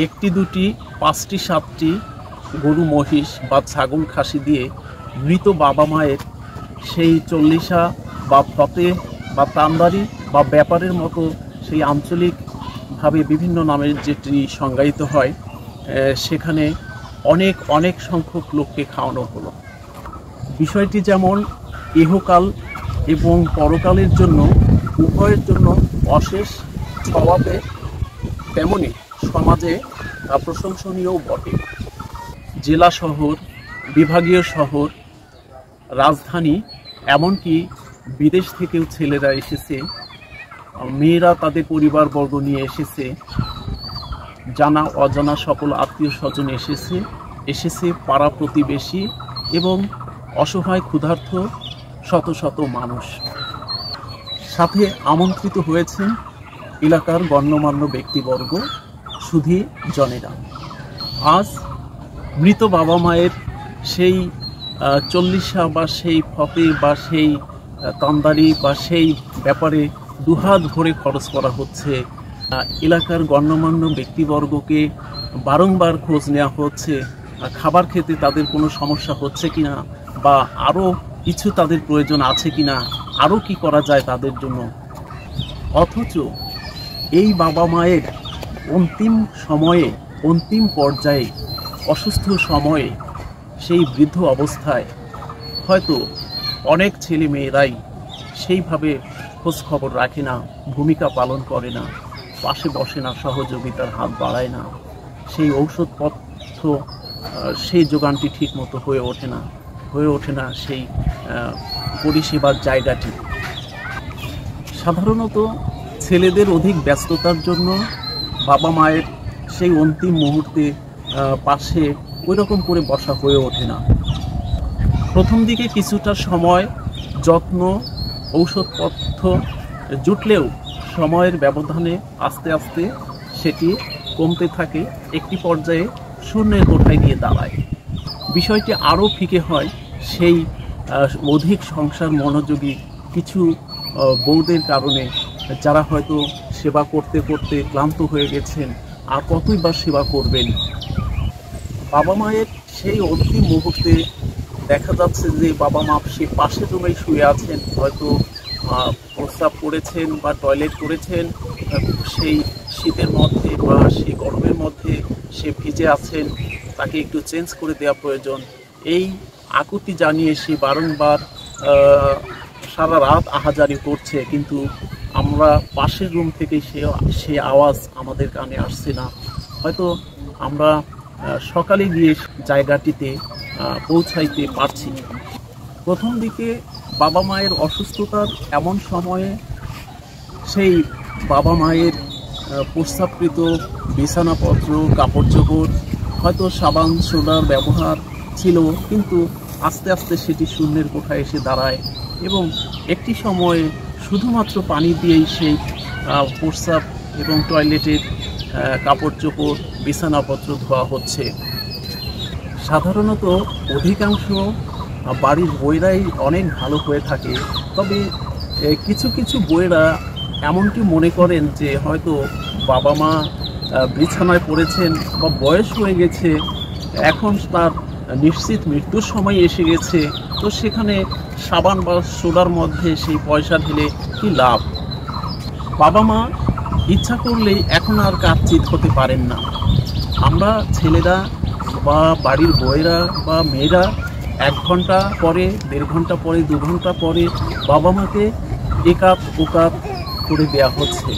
একটি দুটি ৫টি ৭টি গরু মহিষ বা ছাগল খাসি দিয়ে মৃত বাবা মায়ের সেই চল্লিশা বা ফতে বা তান্দারি বা ব্যাপারের মতো সেই আঞ্চলিকভাবে বিভিন্ন নামের যেটি সংজ্ঞায়িত হয়, সেখানে অনেক সংখ্যক লোককে খাওয়ানো হলো। বিষয়টি যেমন ইহকাল এবং পরকালের জন্য উভয়ের জন্য অশেষ স্বভাবে, তেমনি সমাজে প্রশংসনীয় বটে। জেলা শহর, বিভাগীয় শহর, রাজধানী, এমনকি বিদেশ থেকেও ছেলেরা এসেছে, মেয়েরা তাদের পরিবারবর্গ নিয়ে এসেছে, জানা অজানা সকল আত্মীয় স্বজন এসেছে পাড়া প্রতিবেশী এবং অসহায় ক্ষুধার্ত শত শত মানুষ। সাথে আমন্ত্রিত হয়েছেন এলাকার গণ্যমান্য ব্যক্তিবর্গ, সুধী জনেরা। আজ মৃত বাবা মায়ের সেই চল্লিশা বা সেই ফতে বা সেই তান্দারি বা সেই ব্যাপারে দুহাত ভরে খরচ করা হচ্ছে। এলাকার গণ্যমান্য ব্যক্তিবর্গকে বারংবার খোঁজ নেওয়া হচ্ছে খাবার খেতে তাদের কোনো সমস্যা হচ্ছে কিনা, বা আরও কিছু তাদের প্রয়োজন আছে কিনা, আরও কি করা যায় তাদের জন্য। অথচ এই বাবা মায়ের অন্তিম সময়ে, অন্তিম পর্যায়ে, অসুস্থ সময়ে, সেই বৃদ্ধ অবস্থায় হয়তো অনেক ছেলে মেয়েরাই সেইভাবে খোঁজ খবর রাখে না, ভূমিকা পালন করে না, পাশে বসে না, সহযোগিতার হাত বাড়ায় না, সেই ঔষধপত্র সেই যোগানটি ঠিক মতো হয়ে ওঠে না সেই পরিষেবার জায়গাটি। সাধারণত ছেলেদের অধিক ব্যস্ততার জন্য বাবা মায়ের সেই অন্তিম মুহূর্তে পাশে ওই রকম করে বসা হয়ে ওঠে না। প্রথম দিকে কিছুটা সময়, যত্ন, ঔষধপত্র জুটলেও সময়ের ব্যবধানে আস্তে আস্তে সেটি কমতে থাকে, একটি পর্যায়ে শূন্যের কোঠায় গিয়ে দাঁড়ায়। বিষয়টি আরও ফিকে হয় সেই অধিক সংসার মনোযোগী কিছু বউদের কারণে, যারা হয়তো সেবা করতে করতে ক্লান্ত হয়ে গেছেন, আর কতই বা সেবা করবেন। বাবা মায়ের সেই অন্তিম মুহূর্তে দেখা যাচ্ছে যে বাবা মা সে পাশের রুমেই শুয়ে আছেন, হয়তো প্রস্রাব করেছেন বা টয়লেট করেছেন, সেই শীতের মধ্যে বা সেই গরমের মধ্যে সে ভিজে আছেন, তাকে একটু চেঞ্জ করে দেওয়া প্রয়োজন। এই আকুতি জানিয়ে সে বারংবার সারা রাত আহাজারি করছে, কিন্তু আমরা পাশের রুম থেকে সে আওয়াজ আমাদের কানে আসছে না। হয়তো আমরা সকালে গিয়ে জায়গাটিতে পৌঁছাইতে পারছি। প্রথম দিকে বাবা মায়ের অসুস্থতার এমন সময়ে সেই বাবা মায়ের প্রস্রাবকৃত বিছানাপত্র, কাপড় চোপড়, হয়তো সাবান সোডার ব্যবহার ছিল, কিন্তু আস্তে আস্তে সেটি শূন্যের কোঠায় এসে দাঁড়ায় এবং একটি সময়ে শুধুমাত্র পানি দিয়েই সেই প্রস্রাব এবং টয়লেটের কাপড় চোপড়, বিছানাপত্র ধোয়া হচ্ছে। সাধারণত অধিকাংশ বাড়ির বউয়েরাই অনেক ভালো হয়ে থাকে, তবে কিছু কিছু বউয়েরা এমনটি মনে করেন যে হয়তো বাবা মা বিছানায় পড়েছেন বা বয়স হয়ে গেছে, এখন তার নিশ্চিত মৃত্যুর সময় এসে গেছে, তো সেখানে সাবান বা সোডার মধ্যে সেই পয়সা ঢেলে কি লাভ। বাবা মা ইচ্ছা করলেই এখন আর কাচ্চিত হতে পারেন না। আমরা ছেলেরা বা বাড়ির বউয়েরা বা মেয়েরা 1 ঘন্টা পরে, 1.5 ঘন্টা পরে, 2 ঘন্টা পরে বাবা মাকে একাপ ওকাপ করে দেওয়া হচ্ছে।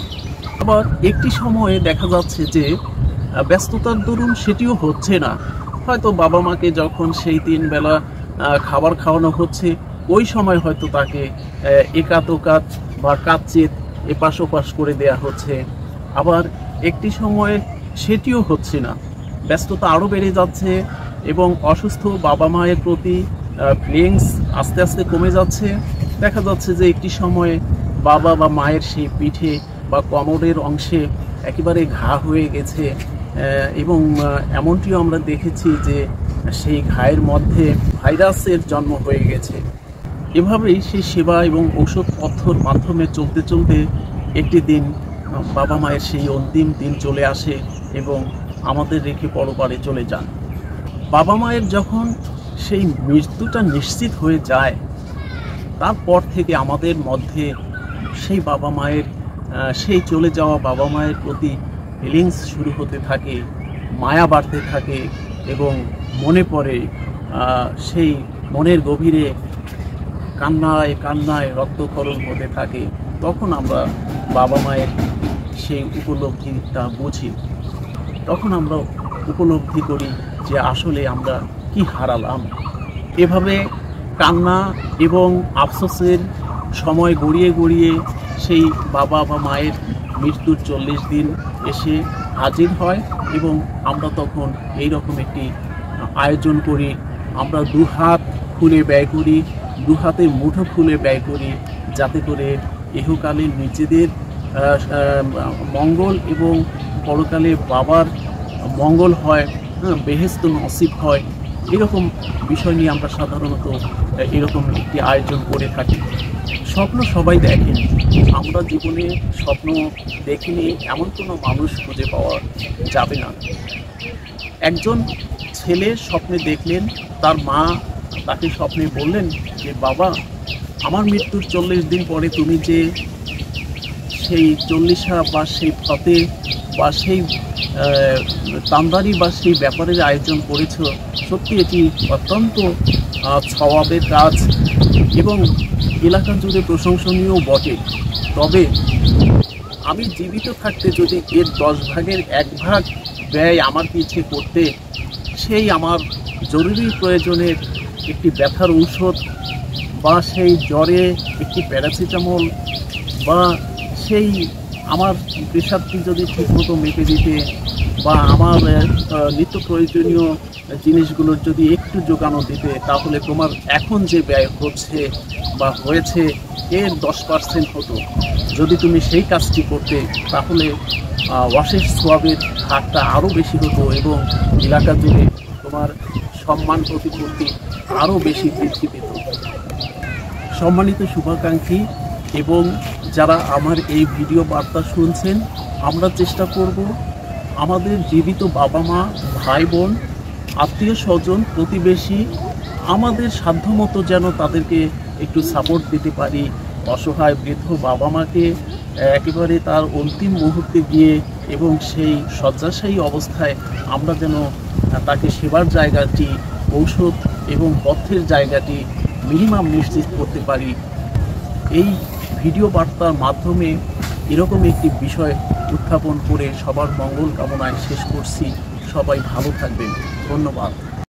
আবার একটি সময়ে দেখা যাচ্ছে যে ব্যস্ততার দরুন সেটিও হচ্ছে না। হয়তো বাবা মাকে যখন সেই 3 বেলা খাবার খাওয়ানো হচ্ছে, ওই সময় হয়তো তাকে একাত ওকাত বা কাচ্চিত এপাশ ওপাশ করে দেয়া হচ্ছে। আবার একটি সময়ে সেটিও হচ্ছে না, ব্যস্ততা আরও বেড়ে যাচ্ছে এবং অসুস্থ বাবা মায়ের প্রতি ফিলিংস আস্তে আস্তে কমে যাচ্ছে। দেখা যাচ্ছে যে একটি সময়ে বাবা বা মায়ের সেই পিঠে বা কোমরের অংশে একেবারে ঘা হয়ে গেছে এবং এমনটিও আমরা দেখেছি যে সেই ঘায়ের মধ্যে ভাইরাসের জন্ম হয়ে গেছে। এভাবেই সেই সেবা এবং ঔষধপত্রর মাধ্যমে চলতে চলতে একটি দিন বাবা মায়ের সেই অন্তিম দিন চলে আসে এবং আমাদের রেখে পরপারে চলে যান। বাবা মায়ের যখন সেই মৃত্যুটা নিশ্চিত হয়ে যায়, তারপর থেকে আমাদের মধ্যে সেই বাবা মায়ের সেই চলে যাওয়া বাবা মায়ের প্রতি ফিলিংস শুরু হতে থাকে, মায়া বাড়তে থাকে এবং মনে পড়ে, সেই মনের গভীরে কান্নায় কান্নায় রক্তক্ষরণ হতে থাকে। তখন আমরা বাবা মায়ের সেই উপলব্ধিটা বুঝি, তখন আমরা উপলব্ধি করি যে আসলে আমরা কি হারালাম। এভাবে কান্না এবং আফসোসের সময় গড়িয়ে গড়িয়ে সেই বাবা বা মায়ের মৃত্যুর 40 দিন এসে হাজির হয় এবং আমরা তখন এই রকম একটি আয়োজন করি। আমরা দুহাত খুলে ব্যয় করি, দুহাতের মুঠো খুলে ব্যয় করি, যাতে করে ইহকালে নিজেদের মঙ্গল এবং পরকালে বাবার মঙ্গল হয়, বেহেশত নসিব হয়। এরকম বিষয় নিয়ে আমরা সাধারণত এরকম একটি আয়োজন করে থাকি। স্বপ্ন সবাই দেখেন, আমরা জীবনে স্বপ্ন দেখিনি এমন কোনো মানুষ খুঁজে পাওয়া যাবে না। একজন ছেলে স্বপ্নে দেখলেন, তার মা তাকে স্বপ্নে বললেন যে বাবা, আমার মৃত্যুর 40 দিন পরে তুমি যে সেই 40 বা সেই ফতে বা সেই তান্দারি বা সেই ব্যাপারের আয়োজন করেছ, সত্যি এটি অত্যন্ত সওয়াবের কাজ এবং এলাকা জুড়ে প্রশংসনীয় বটে। তবে আমি জীবিত থাকতে যদি এর 10 ভাগের 1 ভাগ ব্যয় আমার পিছে করতে, সেই আমার জরুরি প্রয়োজনের একটি ব্যথার ঔষধ বা সেই জ্বরে একটি প্যারাসিটামল বা সেই আমার প্রেশারটি যদি ঠিকমতো মেপে দিতে বা আমার নিত্য প্রয়োজনীয় জিনিসগুলোর যদি একটু যোগানো দিতে, তাহলে তোমার এখন যে ব্যয় হচ্ছে বা হয়েছে এর 10% হতো। যদি তুমি সেই কাজটি করতে, তাহলে অশেষ সোয়াবের হারটা আরও বেশি হতো এবং এলাকা জুড়ে তোমার সম্মান প্রতিপত্তি আরও বেশি বৃদ্ধি পেত। সম্মানিত শুভাকাঙ্ক্ষী এবং যারা আমার এই ভিডিও বার্তা শুনছেন, আমরা চেষ্টা করব আমাদের জীবিত বাবা মা, ভাই বোন, আত্মীয় স্বজন, প্রতিবেশী, আমাদের সাধ্যমতো যেন তাদেরকে একটু সাপোর্ট দিতে পারি। অসহায় বৃদ্ধ বাবা মাকে একেবারে তার অন্তিম মুহূর্তে গিয়ে এবং সেই শয্যাশায়ী অবস্থায় আমরা যেন তাকে সেবার জায়গাটি, ঔষধ এবং পথ্যের জায়গাটি মিনিমাম নিশ্চিত করতে পারি। এই ভিডিও বার্তার মাধ্যমে এরকম একটি বিষয় উত্থাপন করে সবার মঙ্গল কামনায় শেষ করছি। সবাই ভালো থাকবেন। ধন্যবাদ।